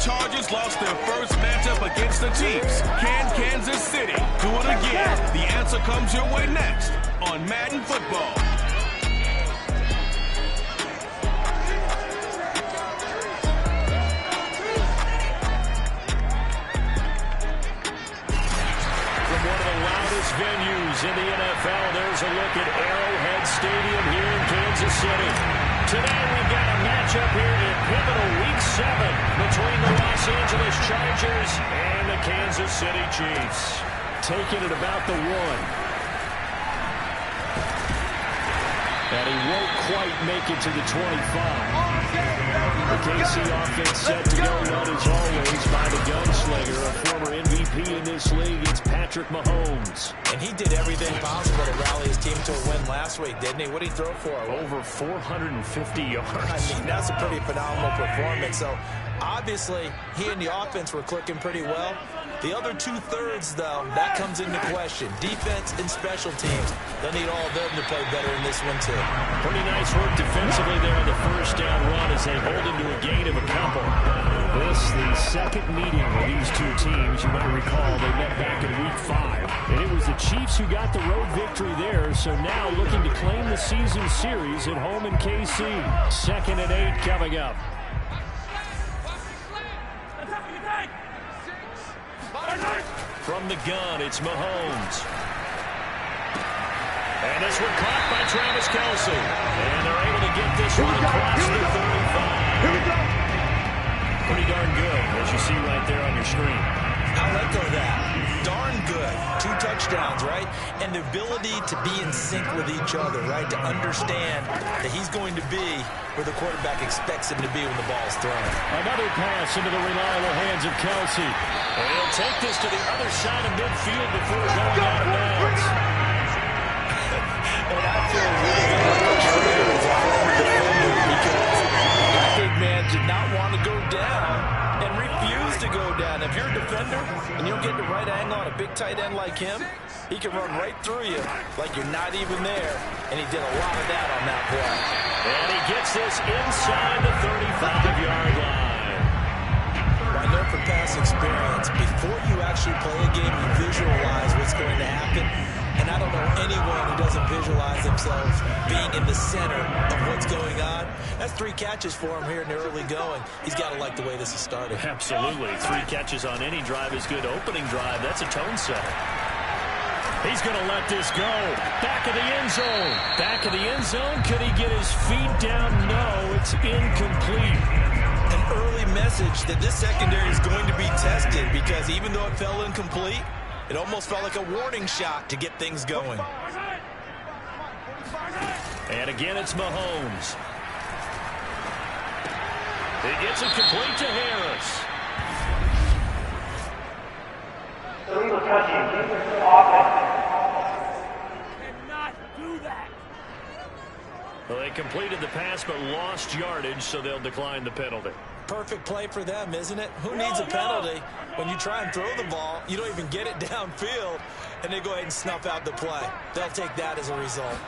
Chargers lost their first matchup against the Chiefs. Can Kansas City do it again? The answer comes your way next on Madden Football. From one of the loudest venues in the NFL, there's a look at Arrowhead Stadium here in Kansas City. Today we've got a matchup here in pivotal Week 7 between the Los Angeles Chargers and the Kansas City Chiefs. Taking it about the 1. And he won't quite make it to the 25. The KC offense set to go run as always by the gunslinger, a former MVP in this league. It's Patrick Mahomes. And he did everything possible to rally his team to a win last week, didn't he? What did he throw for? Over 450 yards. I mean, that's a pretty phenomenal performance. So, obviously, he and the offense were clicking pretty well. The other 2/3, though, that comes into question. Defense and special teams. They'll need all of them to play better in this one, too. Pretty nice work defensively there on the first down run as they hold him to a gain of a couple. This, the second meeting of these two teams. You might recall they met back in Week 5. And it was the Chiefs who got the road victory there, so now looking to claim the season series at home in KC. 2nd and 8 coming up. From the gun, it's Mahomes. And this one caught by Travis Kelce. And they're able to get this one across the 35. Here we go. Pretty darn good, as you see right there on your screen. I'll let go of that. Darn good. 2 touchdowns, right? And the ability to be in sync with each other, right? To understand that he's going to be where the quarterback expects him to be when the ball is thrown. Another pass into the reliable hands of Kelce. And he'll take this to the other side of midfield before going out of bounds. And I feel really good as a former defender because that big man did not want to go down and refused to go down. If you're a defender and you don't get the right angle on a big tight end like him, he can run right through you like you're not even there. And he did a lot of that on that play. And he gets this inside the 35-yard line. I know from past experience, before you actually play a game, you visualize what's going to happen. And I don't know anyone who doesn't visualize themselves being in the center of what's going on. That's 3 catches for him here in the early going. He's got to like the way this is started. Absolutely. 3 catches on any drive is good. Opening drive, that's a tone setter. He's going to let this go. Back of the end zone. Back of the end zone. Could he get his feet down? No, it's incomplete. An early message that this secondary is going to be tested because even though it fell incomplete, it almost felt like a warning shot to get things going. And again, it's Mahomes. He gets it complete to Harris. Illegal touching. Offense. Cannot do that. Well, they completed the pass but lost yardage, so they'll decline the penalty. Perfect play for them, isn't it? Who needs a penalty when you try and throw the ball, you don't even get it downfield, and they go ahead and snuff out the play. They'll take that as a result.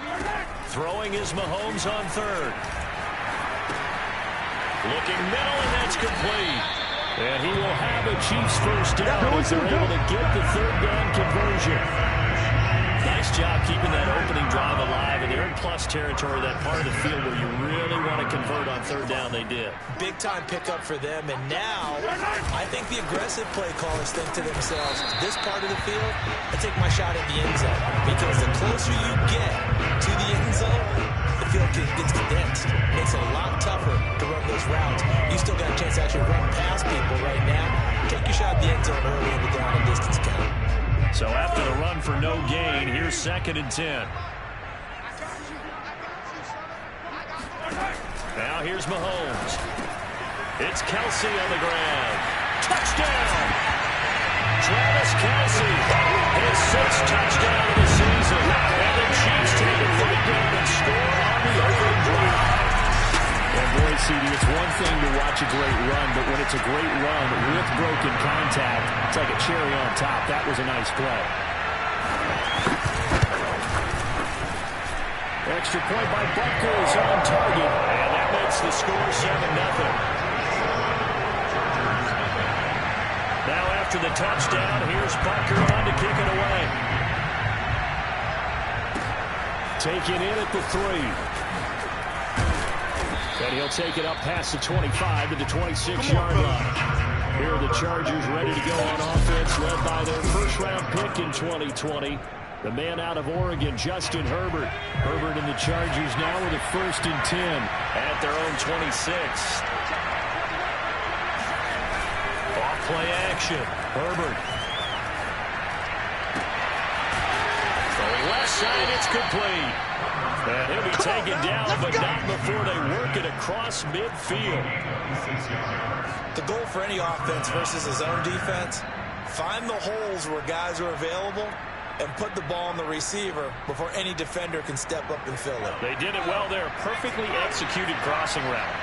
Throwing is Mahomes on 3rd. Looking middle, and that's complete. And he will have a Chiefs first down as they're able to get the 3rd down conversion. Nice job keeping that opening drive alive, and they're in plus territory, that part of the field where you really want to convert on 3rd down. They did. Big-time pickup for them, and now I think the aggressive play callers think to themselves, this part of the field, I take my shot at the end zone, because the closer you get to the end zone, the field gets condensed. Makes it a lot tougher to run those routes. You still got a chance to actually run past people right now. Take your shot at the end zone early in the down and distance count. So after the run for no gain, here's 2nd and 10. Now here's Mahomes. It's Kelce on the ground. Touchdown! Travis Kelce, his 6th touchdown of the season. And the Chiefs take it right down and score on the opening drive. And boy, CD, it's one thing to watch a great run, but when it's a great run with broken contact, it's like a cherry on top. That was a nice play. Extra point by Butker is on target, and that makes the score 7-0. after the touchdown. Here's Parker on to kick it away. Taken in at the 3. And he'll take it up past the 25 to the 26-yard line. Here are the Chargers ready to go on offense, led by their first-round pick in 2020. The man out of Oregon, Justin Herbert. Herbert and the Chargers now with a 1st and 10 at their own 26. Off play action. Herbert. The left side, it's complete. And he'll be taken down, but not before they work it across midfield. The goal for any offense versus his own defense, find the holes where guys are available and put the ball on the receiver before any defender can step up and fill it. They did it well there. Perfectly executed crossing route.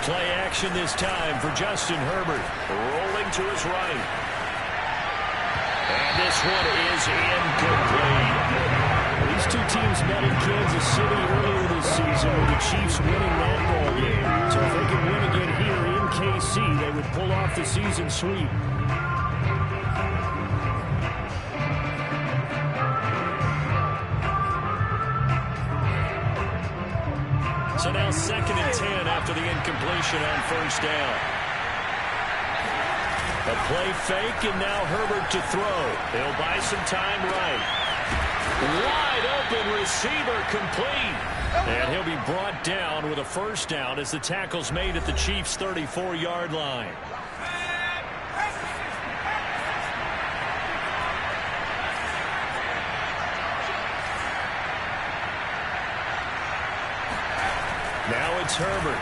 Play action this time for Justin Herbert. Rolling to his right. And this one is incomplete. These two teams met in Kansas City earlier this season with the Chiefs winning that ball game. So if they can win again here in KC, they would pull off the season sweep. So now 2nd and 10 after the incompletion on 1st down. A play fake, and now Herbert to throw. He'll buy some time right. Wide open receiver complete. And he'll be brought down with a 1st down as the tackle's made at the Chiefs' 34-yard line. Now it's Herbert.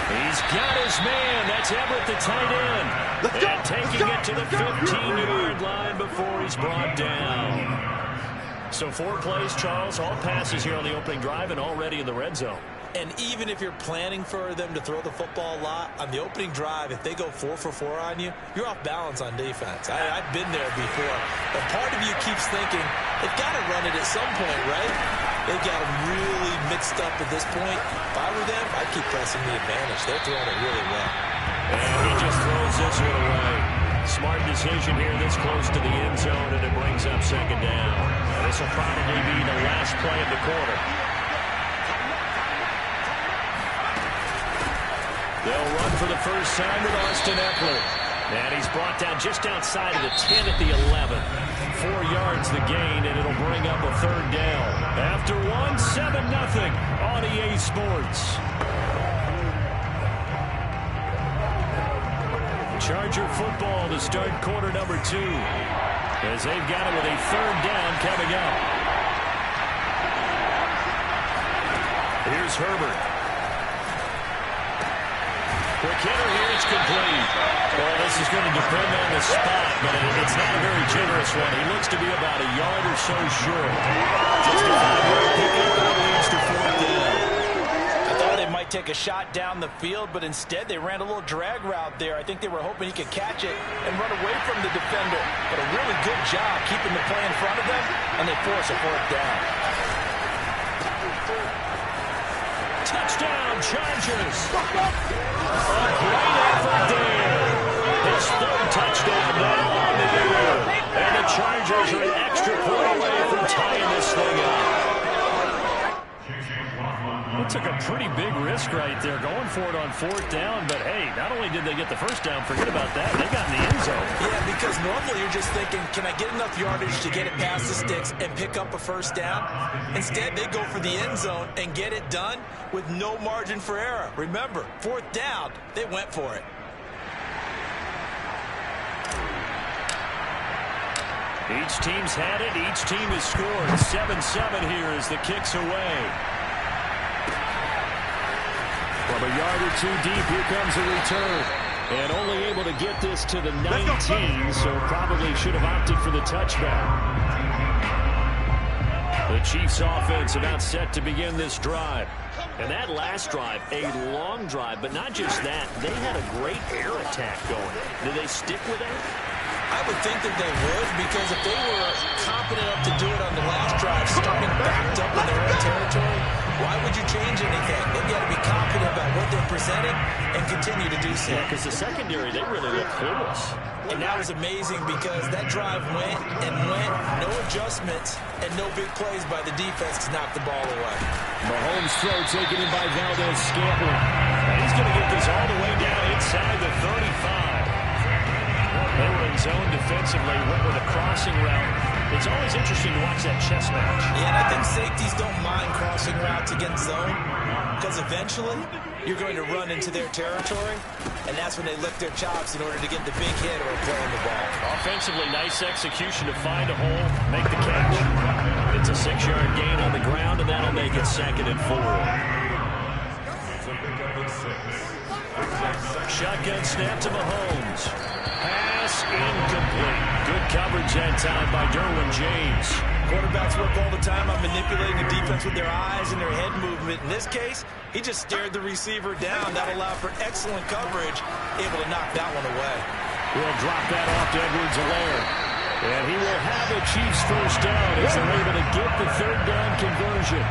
He's got his man. That's Everett, the tight end. And taking it to the 15-yard line before he's brought down. So 4 plays, Charles, all passes here on the opening drive and already in the red zone. And even if you're planning for them to throw the football a lot, on the opening drive, if they go 4 for 4 on you, you're off balance on defense. I've been there before. But part of you keeps thinking, they've got to run it at some point, right? They've got them really mixed up at this point. If I were them, I'd keep pressing the advantage. They're throwing it really well. And he just throws this one away. Smart decision here this close to the end zone, and it brings up 2nd down. And this will probably be the last play of the quarter. They'll run for the first time with Austin Eckler. And he's brought down just outside of the 10 at the 11. 4 yards the gain, and it'll bring up a 3rd down. After 7-0 on EA Sports. Charger football to start quarter number 2. As they've got it with a 3rd down coming up. Here's Herbert. Quick hitter here, it's complete. Well, this is going to depend on the spot, but it's not a very generous one. He looks to be about a yard or so short. Just a 5-yard pickup that leads to 4th down. I thought they might take a shot down the field, but instead they ran a little drag route there. I think they were hoping he could catch it and run away from the defender. But a really good job keeping the play in front of them, and they force a 4th down. Touchdown, Chargers. A great effort there. His 3rd touchdown now on the year. And the Chargers are an extra point away from tying this thing up. It took a pretty big risk right there going for it on 4th down. But, hey, not only did they get the 1st down, forget about that, they got in the end zone. Yeah, because normally you're just thinking, can I get enough yardage to get it past the sticks and pick up a 1st down? Instead, they go for the end zone and get it done with no margin for error. Remember, 4th down, they went for it. Each team's had it. Each team has scored. 7-7 here as the kick's away. From a yard or 2 deep, here comes a return. And only able to get this to the 19, so probably should have opted for the touchback. The Chiefs offense about set to begin this drive. And that last drive, a long drive, but not just that. They had a great air attack going. Did they stick with that? I would think that they would, because if they were competent enough to do it on the last drive, starting backed up in their own territory, why would you change anything? They've got to be confident about what they're presenting and continue to do so. Yeah, because the secondary, they really look clueless. And that was amazing because that drive went and went, no adjustments, and no big plays by the defense to knock the ball away. Mahomes' throw taken in by Valdez-Scantling. And he's going to get this all the way down inside the 35. They were in zone defensively, went with a crossing route. It's always interesting to watch that chess match. Yeah, and I think safeties don't mind crossing routes against zone, because eventually you're going to run into their territory, and that's when they lick their chops in order to get the big hit or play on the ball. Offensively, nice execution to find a hole, make the catch. It's a 6-yard gain on the ground, and that'll make it 2nd and 4. Shotgun snap to Mahomes. Pass incomplete. Good coverage that time by Derwin James. Quarterbacks work all the time on manipulating the defense with their eyes and their head movement. In this case, he just stared the receiver down. That allowed for excellent coverage, able to knock that one away. He'll drop that off to Edwards-Helaire. And he will have the Chiefs first down as they're able to get the 3rd down conversion.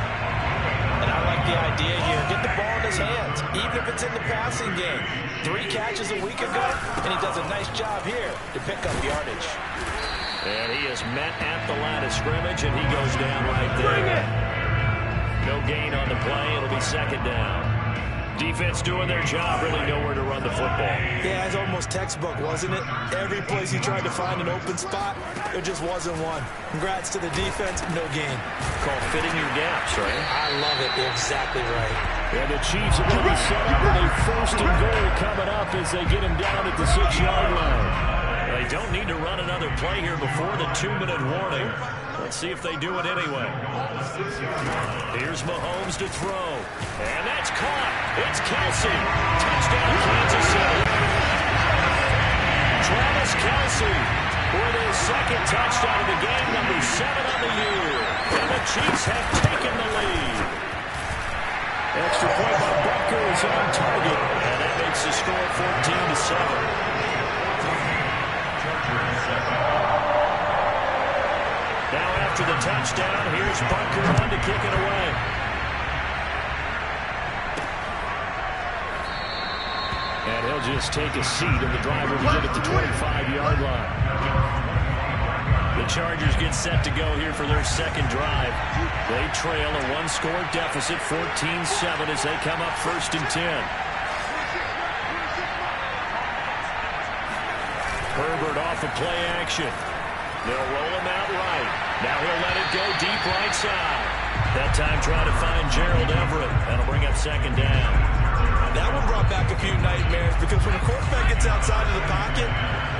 And I like the idea here. Get the ball in his hands, even if it's in the passing game. 3 catches a week ago, and he does a nice job here to pick up yardage. And he is met at the line of scrimmage, and he goes down right there. Bring it! No gain on the play. It'll be 2nd down. Defense doing their job, really nowhere to run the football. Yeah, it's almost textbook, wasn't it? Every place he tried to find an open spot, there just wasn't one. Congrats to the defense, no gain. Called fitting your gaps, right? I love it. You're exactly right. And the Chiefs are going to be set up with a 1st and goal coming up as they get him down at the 6-yard line. They don't need to run another play here before the 2-minute warning. Let's see if they do it anyway. Here's Mahomes to throw. And that's caught. It's Kelce. Touchdown, Kansas City. Travis Kelce with his 2nd touchdown of the game, number 7 on the year. And the Chiefs have taken the lead. Extra point by Butker is on target. And that makes the score 14-7. Now after the touchdown, here's Butker on to kick it away. And he'll just take a seat, and the driver will get at the 25-yard line. The Chargers get set to go here for their 2nd drive. They trail a 1-score deficit, 14-7, as they come up 1st and 10. Herbert off of play action. They'll roll him out right. Now he'll let it go deep right side. That time trying to find Gerald Everett. That'll bring up 2nd down. That one brought back a few nightmares, because when a quarterback gets outside of the pocket,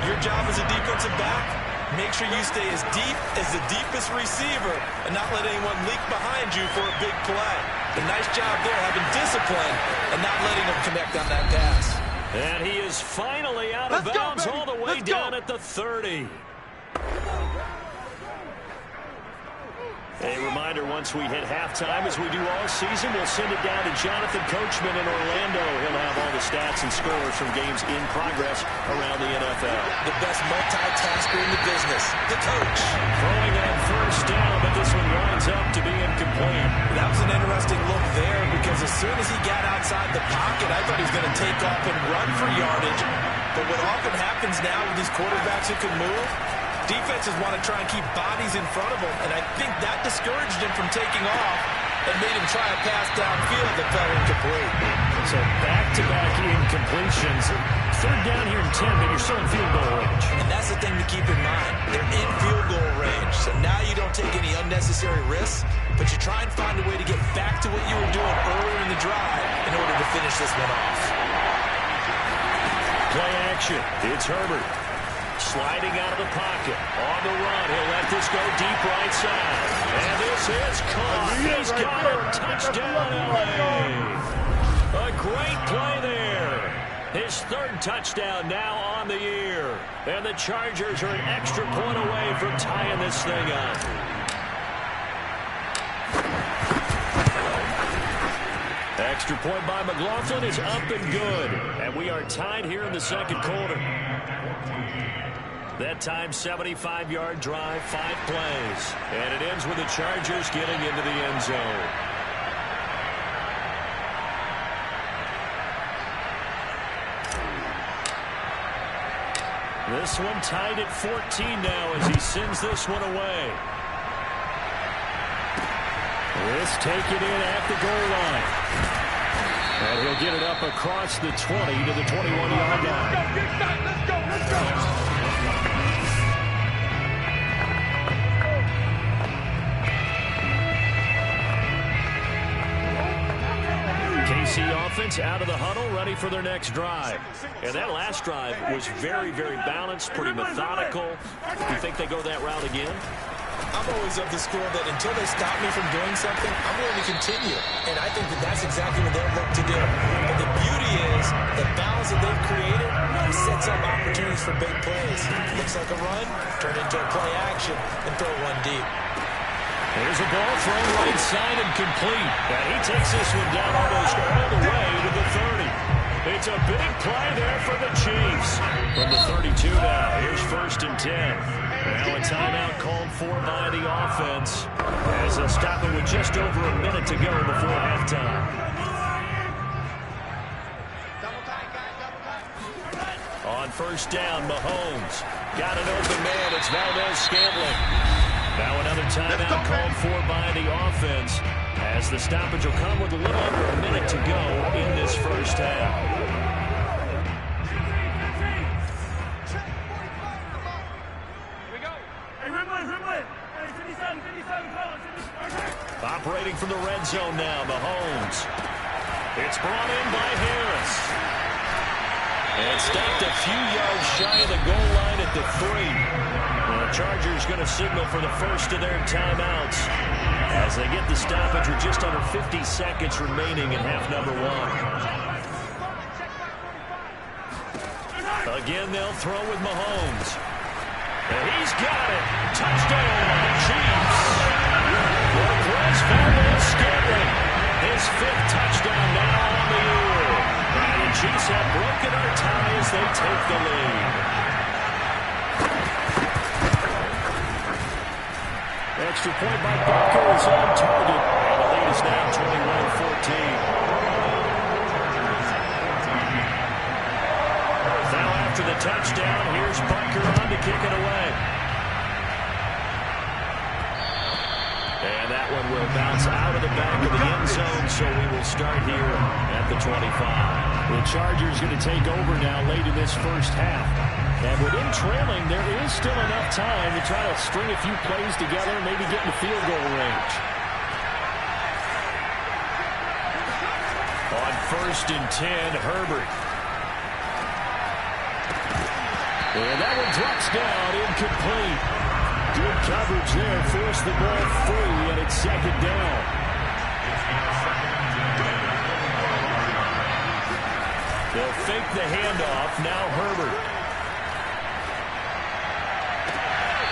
your job as a defensive back, make sure you stay as deep as the deepest receiver and not let anyone leak behind you for a big play. A nice job there, having discipline and not letting them connect on that pass. And he is finally out of bounds all the way down at the 30. A reminder, once we hit halftime, as we do all season, we'll send it down to Jonathan Coachman in Orlando. He'll have all the stats and scores from games in progress around the NFL. The best multitasker in the business, the coach. Throwing on 1st down, but this one winds up to be incomplete. That was an interesting look there, because as soon as he got outside the pocket, I thought he was going to take off and run for yardage. But what often happens now with these quarterbacks who can move, defenses want to try and keep bodies in front of him, and I think that discouraged him from taking off and made him try a pass downfield that fell incomplete. So back-to-back incompletions. 3rd down here and 10, but you're still in field goal range. And that's the thing to keep in mind. They're in field goal range, so now you don't take any unnecessary risks, but you try and find a way to get back to what you were doing earlier in the drive in order to finish this one off. Play action. It's Herbert. Sliding out of the pocket. On the run. He'll let this go deep right side. And this is caught. He's got it. Touchdown, LA. A great play there. His 3rd touchdown now on the year. And the Chargers are an extra point away from tying this thing up. Extra point by McLaughlin is up and good. And we are tied here in the 2nd quarter. That time, 75-yard drive, 5 plays. And it ends with the Chargers getting into the end zone. This one tied at 14 now as he sends this one away. This taken in at the goal line. And he'll get it up across the 20 to the 21-yard line. Let's go. KC offense out of the huddle, ready for their next drive. And that last drive was very, very balanced, pretty methodical. Do you think they go that route again? I'm always of the school that until they stop me from doing something, I'm willing to continue. And I think that that's exactly what they'll look to do. But the beauty is the balance that they've created sets up opportunities for big plays. Looks like a run, turn into a play action, and throw one deep. There's a ball thrown right side and complete. And he takes this one down almost all the way to the 30. It's a big play there for the Chiefs. From the 32 now, here's 1st and 10. Now a timeout called for by the offense as they'll stop it with just over a minute to go before halftime. On 1st down, Mahomes got an open man. It's Valdez-Scantling. Now another timeout called for by the offense as the stoppage will come with a little under a minute to go in this first half. Operating from the red zone now, Mahomes. It's brought in by Harris. And stopped a few yards shy of the goal line at the 3. The Chargers going to signal for the first of their timeouts as they get the stoppage with just under 50 seconds remaining in half number 1. Again, they'll throw with Mahomes. And he's got it. Touchdown, Chiefs. Wes Valdez-Scantling, his 5th touchdown now on the year. And the Chiefs have broken our tie as they take the lead. Extra point by Barker is on target. And the lead is now 21-14. Now after the touchdown, here's Barker on to kick it away. And that one will bounce out of the back of the end zone, so we will start here at the 25. The Chargers going to take over now late in this first half. And within trailing, there is still enough time to try to string a few plays together and maybe get in the field goal range. On 1st and 10, Herbert. And that one drops down, incomplete. Good coverage there, forced the ball free, and it's 2nd down. They'll fake the handoff, now Herbert.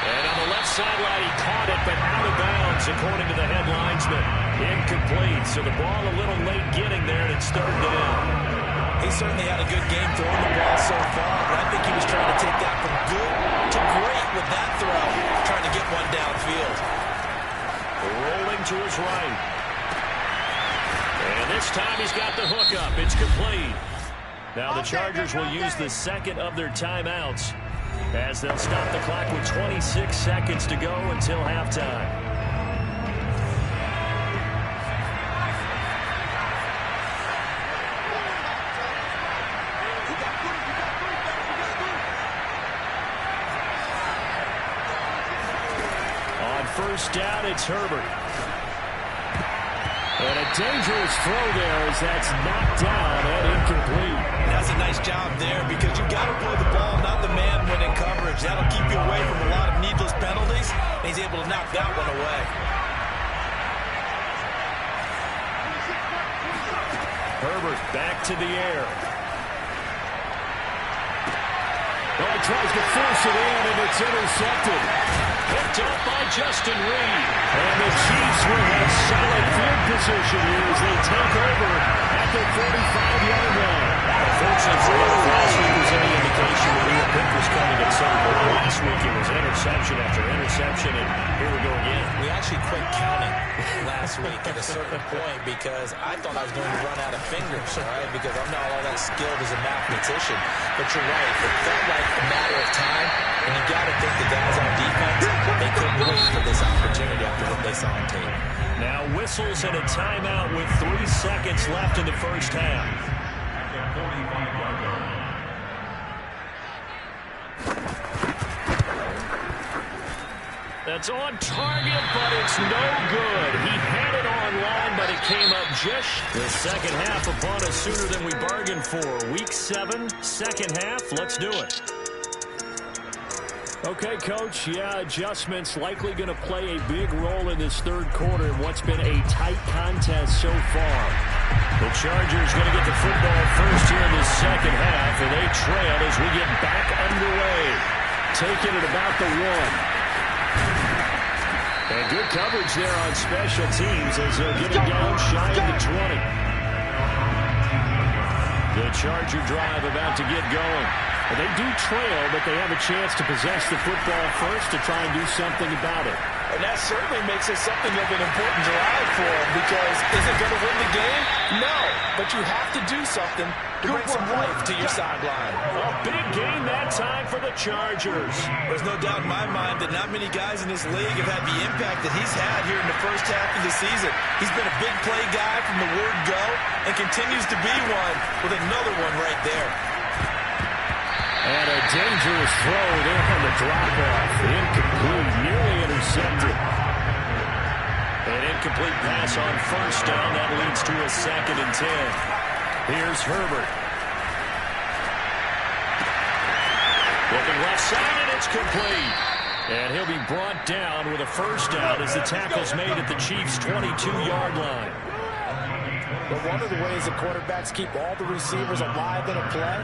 And on the left sideline, he caught it, but out of bounds, according to the head linesman. Incomplete, so the ball a little late getting there, and it's 3rd down. He certainly had a good game throwing the ball so far, but I think he was trying to take that from good to great with that throw, trying to get one downfield. Rolling to his right. And this time he's got the hook up. It's complete. Now the Chargers will use the 2nd of their timeouts as they'll stop the clock with 26 seconds to go until halftime. First down, it's Herbert. And a dangerous throw there as that's knocked down and incomplete. That's a nice job there because you got to play the ball, not the man when in coverage. That'll keep you away from a lot of needless penalties. And he's able to knock that one away. Herbert back to the air. Oh, he tries to force it in, and it's intercepted. Picked up by Justin Reed. And the Chiefs will have solid field position here as they take over at the 45-yard line. Unfortunately, for last week was any indication when the pick was coming at some point last second point because I thought I was going to run out of fingers, all right, because I'm not all that skilled as a mathematician. But you're right. It felt like a matter of time, and you got to think the guys on defense, they couldn't wait for this opportunity after what they saw on tape. Now whistles and a timeout with 3 seconds left in the first half. That's on target, but it's no good. He had it online, but it came up just the second half upon us sooner than we bargained for. Week 7, second half. Let's do it. Okay, Coach, yeah, adjustments likely going to play a big role in this third quarter in what's been a tight contest so far. The Chargers going to get the football first here in the second half, and they trail as we get back underway. Taking it about the 1. And good coverage there on special teams as they'll get it down shy of the 20. The Charger drive about to get going. Well, they do trail, but they have a chance to possess the football first to try and do something about it. And that certainly makes it something of an important drive for them because is it going to win the game? No, but you have to do something to bring some life to your sideline. A big game that time for the Chargers. There's no doubt in my mind that not many guys in this league have had the impact that he's had here in the first half of the season. He's been a big play guy from the word go and continues to be one with another one right there. And a dangerous throw there on the drop-off. Incomplete, nearly intercepted. An incomplete pass on first down. That leads to a 2nd and 10. Here's Herbert. Looking left side, and it's complete. And he'll be brought down with a first down as the tackle's made at the Chiefs' 22-yard line. But one of the ways that quarterbacks keep all the receivers alive in a play,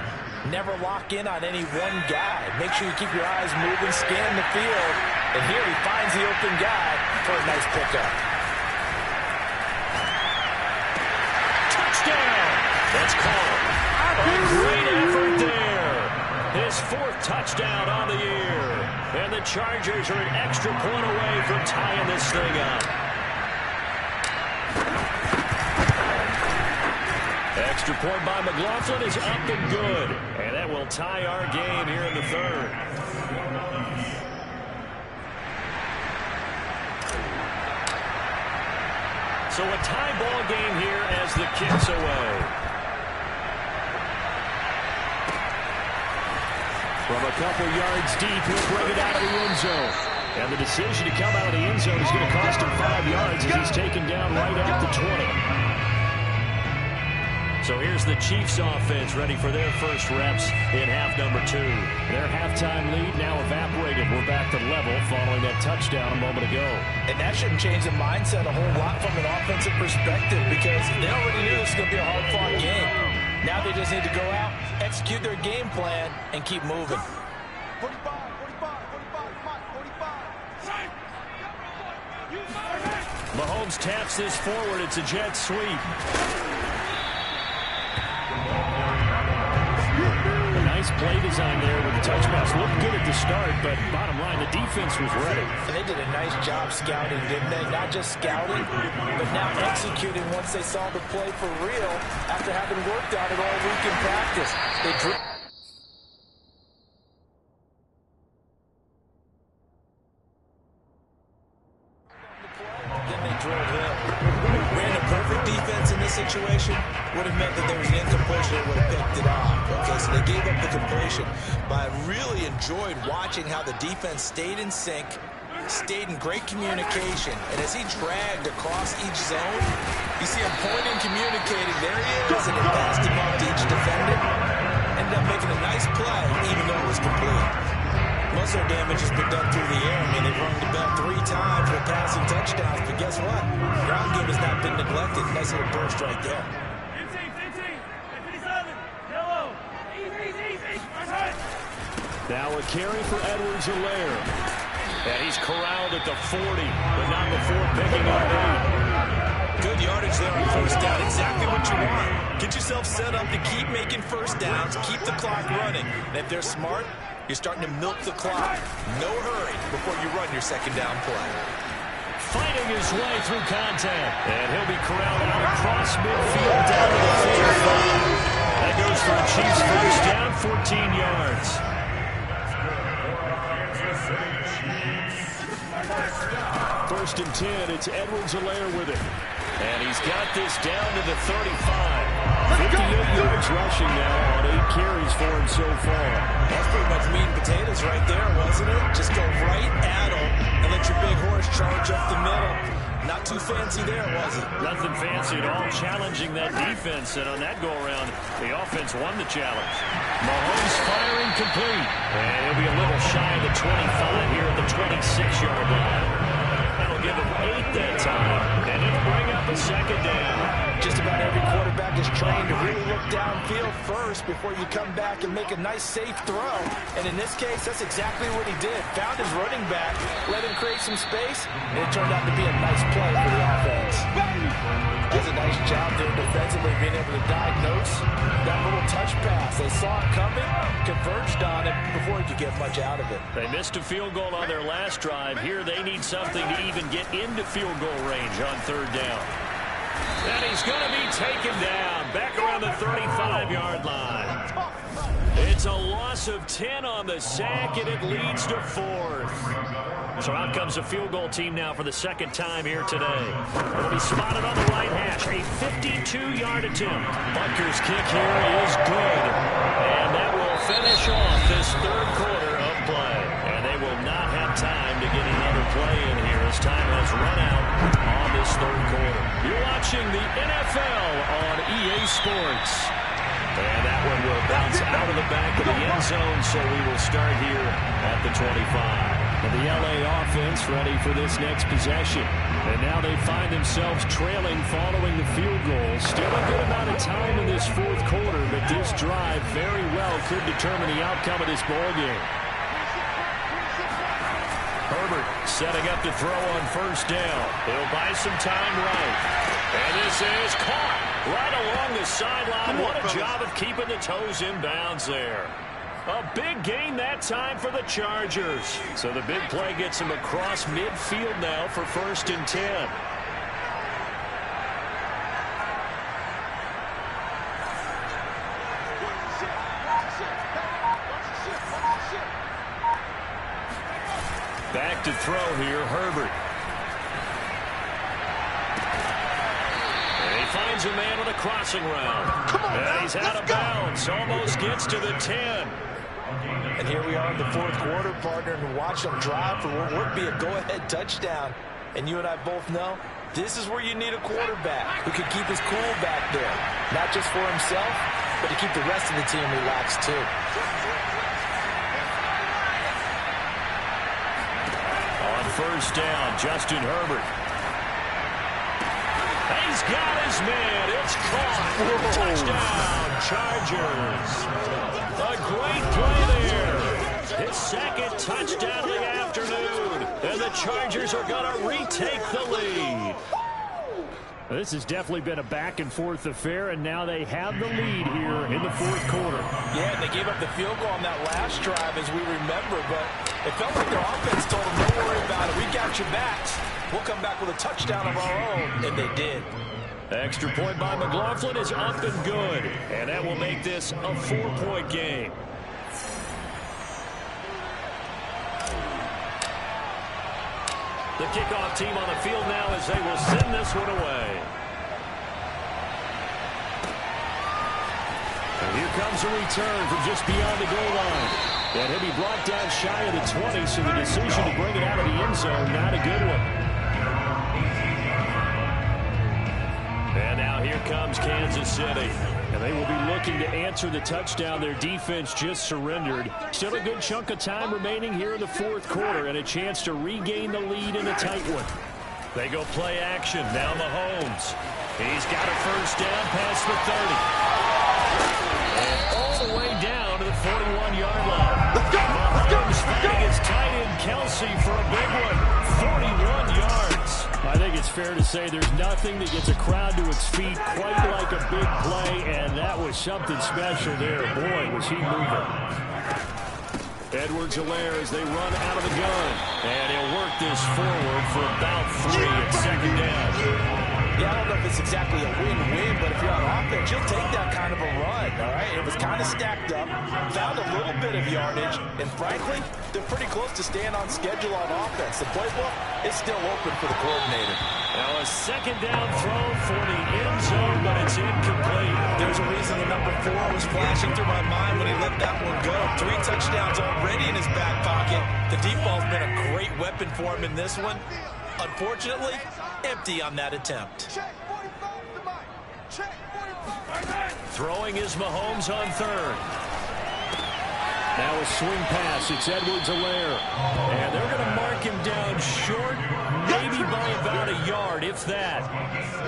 never lock in on any one guy. Make sure you keep your eyes moving, scan the field. And here he finds the open guy for a nice pickup. Touchdown! That's called. A great effort there. His 4th touchdown on the year. And the Chargers are an extra point away from tying this thing up. Extra point by McLaughlin is up and good. And that will tie our game here in the 3rd. So a tie ball game here as the kick's away. From a couple yards deep, he'll bring it out of the end zone. And the decision to come out of the end zone is going to cost him 5 yards as he's taken down right at the 20. So here's the Chiefs offense ready for their first reps in half number 2. Their halftime lead now evaporated. We're back to level following that touchdown a moment ago. And that shouldn't change the mindset a whole lot from an offensive perspective because they already knew this was going to be a hard-fought game. Now they just need to go out, execute their game plan, and keep moving. 45, 45, 45. Mahomes taps this forward. It's a jet sweep. Nice play design there with the touch pass. Looked good at the start, but bottom line, the defense was ready. And they did a nice job scouting, didn't they? Not just scouting, but now executing once they saw the play for real after having worked on it all week in practice. They drew. Then they drove him. Ran a perfect defense in this situation. Would have meant that there was an incompletion that would have picked it off. Okay, so they gave up the completion. But I really enjoyed watching how the defense stayed in sync, stayed in great communication. And as he dragged across each zone, you see him pointing, communicating. There he is, and it passed him off to each defender. Ended up making a nice play, even though it was complete. Most of their damage has been done through the air. I mean, they've rung the bell 3 times with passing touchdowns. But guess what? Ground game has not been neglected. Nice little burst right there. Now a carry for Edwards-Helaire. And he's corralled at the 40, but not before picking up 8. Good yardage there on first down. Exactly what you want. Get yourself set up to keep making first downs, keep the clock running. And if they're smart, you're starting to milk the clock. No hurry before you run your second down play. fighting his way through contact. And he'll be corralled out across midfield down to the 45. That goes for a Chiefs first down, 14 yards. First and 10, it's Edwards-Helaire with it. And he's got this down to the 35. 58 yards rushing now on 8 carries for him so far. That's pretty much meat and potatoes right there, wasn't it? Just go right at him and let your big horse charge up the middle. Not too fancy there, was it? Nothing fancy at all, challenging that defense. And on that go-around, the offense won the challenge. Mahomes firing complete. And he'll be a little shy of the 25 here at the 26-yard line. That'll give him 8 that time. And it'll bring up a second down. Just about every quarterback is trained to really look downfield first before you come back and make a nice, safe throw. And in this case, that's exactly what he did. Found his running back, let him create some space, and it turned out to be a nice play for the offense. Does a nice job there defensively, being able to diagnose that little touch pass. They saw it coming, converged on it before he could get much out of it. They missed a field goal on their last drive. Here they need something to even get into field goal range on third down. And he's going to be taken down back around the 35-yard line. It's a loss of 10 on the sack, and it leads to 4th. So out comes a field goal team now for the second time here today. It'll be spotted on the right hash. A 52-yard attempt. Butker's kick here is good. And that will finish off this third quarter of play. And they will not have time to get another play in here as time has run out on this third quarter. You're watching the NFL on EA Sports. And that one will bounce out of the back of the end zone, so we will start here at the 25. And the LA offense ready for this next possession. And now they find themselves trailing following the field goal. Still a good amount of time in this fourth quarter, but this drive very well could determine the outcome of this ballgame. Herbert setting up to throw on first down. He'll buy some time right. And this is caught right along the sideline. What a job of keeping the toes in bounds there. A big gain that time for the Chargers. So the big play gets him across midfield now for first and 10. Back to throw here, Herbert. And he finds a man with a crossing route. And he's out of bounds. Almost gets to the 10. And here we are in the fourth quarter, partner, and watch them drive for what would be a go-ahead touchdown. And you and I both know this is where you need a quarterback who can keep his cool back there. Not just for himself, but to keep the rest of the team relaxed, too. First down, Justin Herbert. He's got his man. It's caught. Touchdown, Chargers. A great play there. His second touchdown of the afternoon. And the Chargers are going to retake the lead. This has definitely been a back-and-forth affair, and now they have the lead here in the fourth quarter. Yeah, and they gave up the field goal on that last drive, as we remember, but it felt like their offense told them, don't worry about it. We got your backs. We'll come back with a touchdown of our own, and they did. Extra point by McLaughlin is up and good, and that will make this a 4-point game. The kickoff team on the field now as they will send this one away. And here comes a return from just beyond the goal line. And he'll be brought down shy of the 20, so the decision to bring it out of the end zone, not a good one. And now here comes Kansas City. And they will be looking to answer the touchdown their defense just surrendered. Still a good chunk of time remaining here in the fourth quarter and a chance to regain the lead in a tight one. They go play action. Now Mahomes. He's got a first down past the 30. And all the way down to the 41-yard line. Let's go! Mahomes finding his tight end Kelsey for a big one. 41 yards. I think it's fair to say there's nothing that gets a crowd to its feet quite like a big play, and that was something special there. Boy, was he moving. Edwards-Helaire as they run out of the gun. And he'll work this forward for about 3 at second down. Yeah, I don't know if it's exactly a win-win, but if you're on offense, you'll take that kind of a run, all right? It was kind of stacked up, found a little bit of yardage, and frankly, they're pretty close to staying on schedule on offense. The playbook is still open for the coordinator. Now a second down throw for the end zone, but it's incomplete. There's a reason the number 4 was flashing through my mind when he let that one go. 3 touchdowns already in his back pocket. The deep ball's been a great weapon for him in this one. Unfortunately, empty on that attempt. Check 45 to Mike. Check 45. Throwing is Mahomes on third. Now a swing pass. It's Edwards-Helaire. And they're going to mark him down short, maybe by about a yard, if that.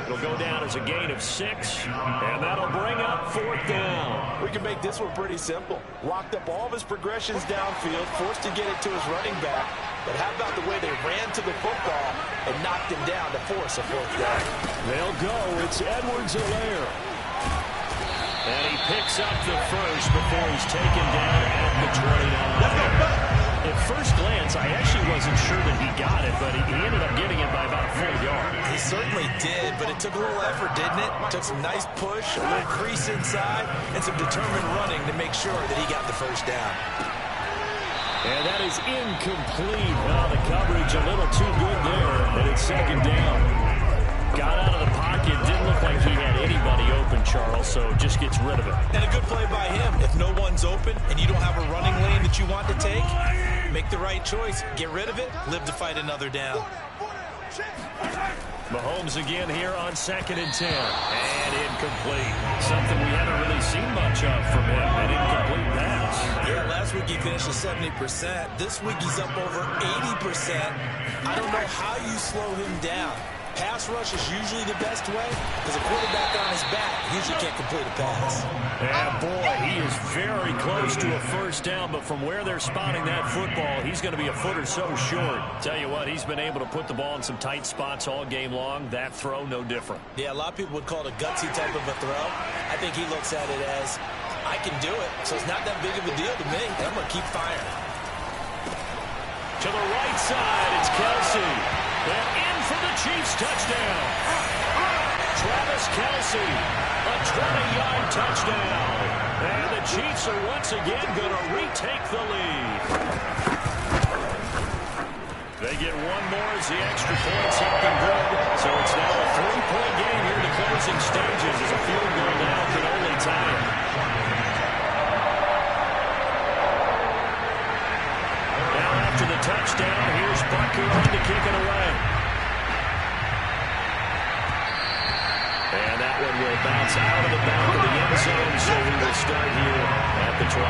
It'll go down as a gain of 6, and that'll bring up 4th down. We can make this one pretty simple. Locked up all of his progressions downfield, forced to get it to his running back. But how about the way they ran to the football and knocked him down to force a 4th down? They'll go. It's Edwards-Helaire. And he picks up the first before he's taken down at the 29. At first glance, I actually wasn't sure that he got it, but he ended up getting it by about a full yard. He certainly did, but it took a little effort, didn't it? Took some nice push, a little crease inside, and some determined running to make sure that he got the first down. And that is incomplete. Oh, the coverage a little too good there, and it's second down. Got out of the pocket. Didn't look like he had anybody open, Charles, so just gets rid of it. And a good play by him. If no one's open and you don't have a running lane that you want to take, make the right choice. Get rid of it. Live to fight another down. Mahomes again here on 2nd and 10. And incomplete. Something we haven't really seen much of from him. An incomplete pass. Yeah, last week he finished at 70%. This week he's up over 80%. I don't know how you slow him down. Pass rush is usually the best way because a quarterback on his back usually can't complete a pass. And boy, he is very close to a first down, but from where they're spotting that football, he's going to be a foot or so short. Tell you what, he's been able to put the ball in some tight spots all game long. That throw, no different. Yeah, a lot of people would call it a gutsy type of a throw. I think he looks at it as, I can do it, so it's not that big of a deal to me. I'm going to keep firing. To the right side, it's Kelsey. And in for the Chiefs touchdown. Travis Kelsey, a 20-yard touchdown. And the Chiefs are once again going to retake the lead. They get one more as the extra points have been good. So it's now a 3-point game here in the closing stages as a field goal now can only tie it. Now after the touchdown, here's Bucker on to kick it away. And that one will bounce out of the back of the end zone, so we will start here at the 25.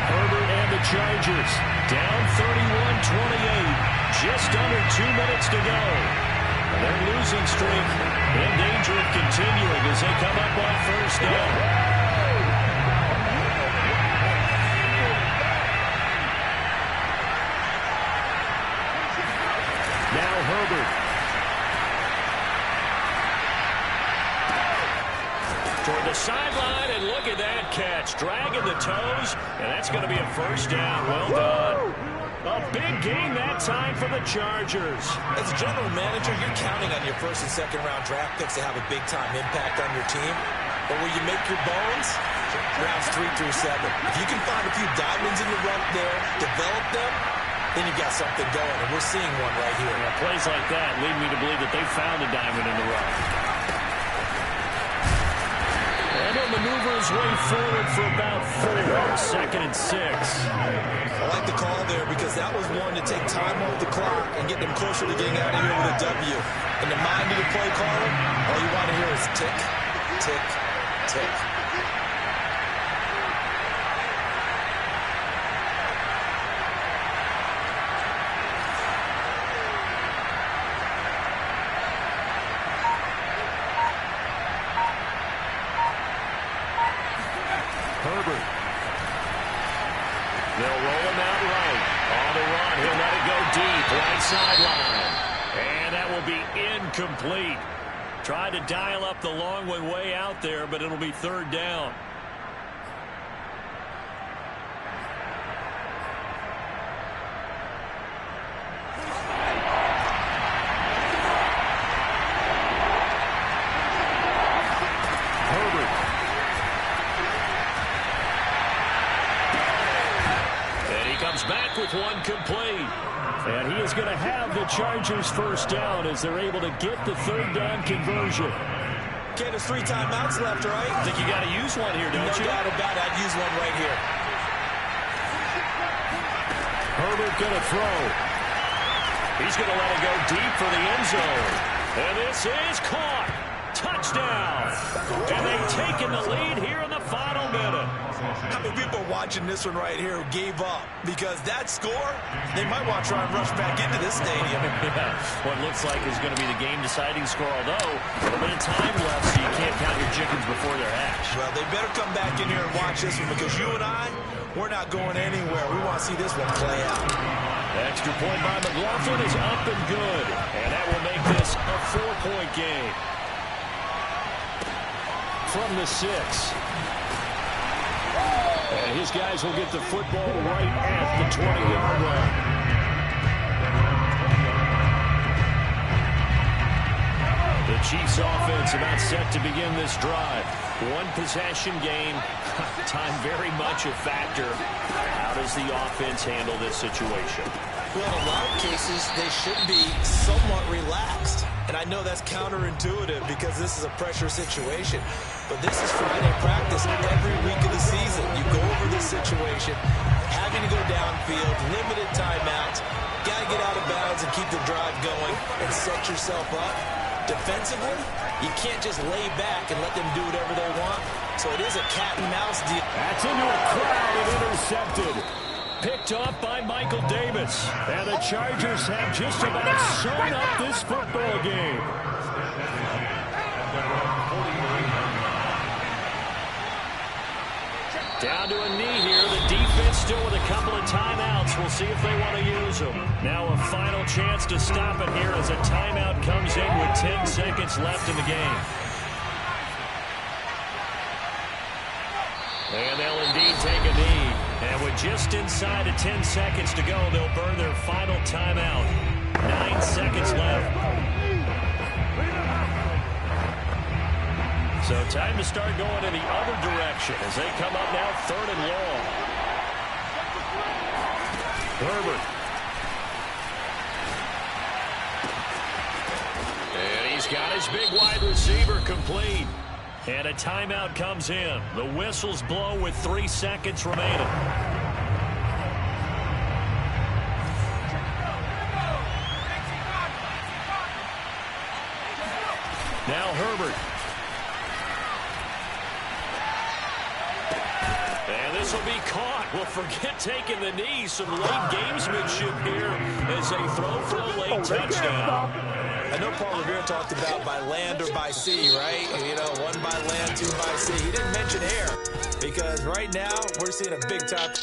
Herbert and the Chargers down 31-28. Just under 2 minutes to go. Their losing streak in danger of continuing as they come up on first down. Now Herbert. Toward the sideline, and look at that catch. Dragging the toes, and that's going to be a first down. Well done. A big game that time for the Chargers. As a general manager, you're counting on your first and second round draft picks to have a big-time impact on your team. But where you make your bones, rounds 3 through 7. If you can find a few diamonds in the rough there, develop them, then you've got something going, and we're seeing one right here. Yeah, plays like that lead me to believe that they found a diamond in the rough. And he'll maneuver his way forward for about 4, 2nd and 6. I like the call there because that was one to take time off the clock and get them closer to getting out of here with a W. In the mind of the play caller, all you want to hear is tick, tick, tick. Herbert. They'll roll him out right. On the run, he'll let it go deep. Right sideline. And that will be incomplete. Tried to dial up the long one way out there, but it'll be 3rd down. comes back with one complete. And he is going to have the Chargers first down as they're able to get the third down conversion. Okay, there's 3 timeouts left, right? I think you got to use one here, don't you? No doubt about it. I'd use one right here. Herbert going to throw. He's going to let it go deep for the end zone. And this is caught. Touchdown. And they've taken the lead here in the final minute. How many people watching this one right here who gave up? Because that score, they might want to try and rush back into this stadium. Yeah, what looks like is going to be the game-deciding score, although a little bit of time left, so you can't count your chickens before they're hatched. Well, they better come back in here and watch this one because you and I, we're not going anywhere. We want to see this one play out. Extra point by McLaughlin is up and good, and that will make this a 4-point game. From the 6. And his guys will get the football right at the 20-yard line. The Chiefs offense about set to begin this drive. One possession game. Time very much a factor. How does the offense handle this situation? Well, in a lot of cases, they should be somewhat relaxed. And I know that's counterintuitive because this is a pressure situation. But this is Friday practice every week of the season. You go over this situation, having to go downfield, limited timeouts, got to get out of bounds and keep the drive going and set yourself up. Defensively, you can't just lay back and let them do whatever they want. So it is a cat and mouse deal. That's into a crowd and intercepted. Picked off by Michael Davis. And the Chargers have just about sewn up this football game. Down to a knee here. The defense still with a couple of timeouts. We'll see if they want to use them. Now a final chance to stop it here as a timeout comes in with 10 seconds left in the game. And they'll indeed take a knee. And with just inside of 10 seconds to go, they'll burn their final timeout. 9 seconds left. So time to start going in the other direction as they come up now 3rd and long. Herbert. And he's got his big wide receiver complete. And a timeout comes in. The whistles blow with 3 seconds remaining. Now Herbert. And this will be caught. Well, forget taking the knee. Some late gamesmanship here as they throw for a late touchdown. I know Paul Revere talked about by land or by sea, right? You know, 1 by land, 2 by sea. He didn't mention air because right now we're seeing a big time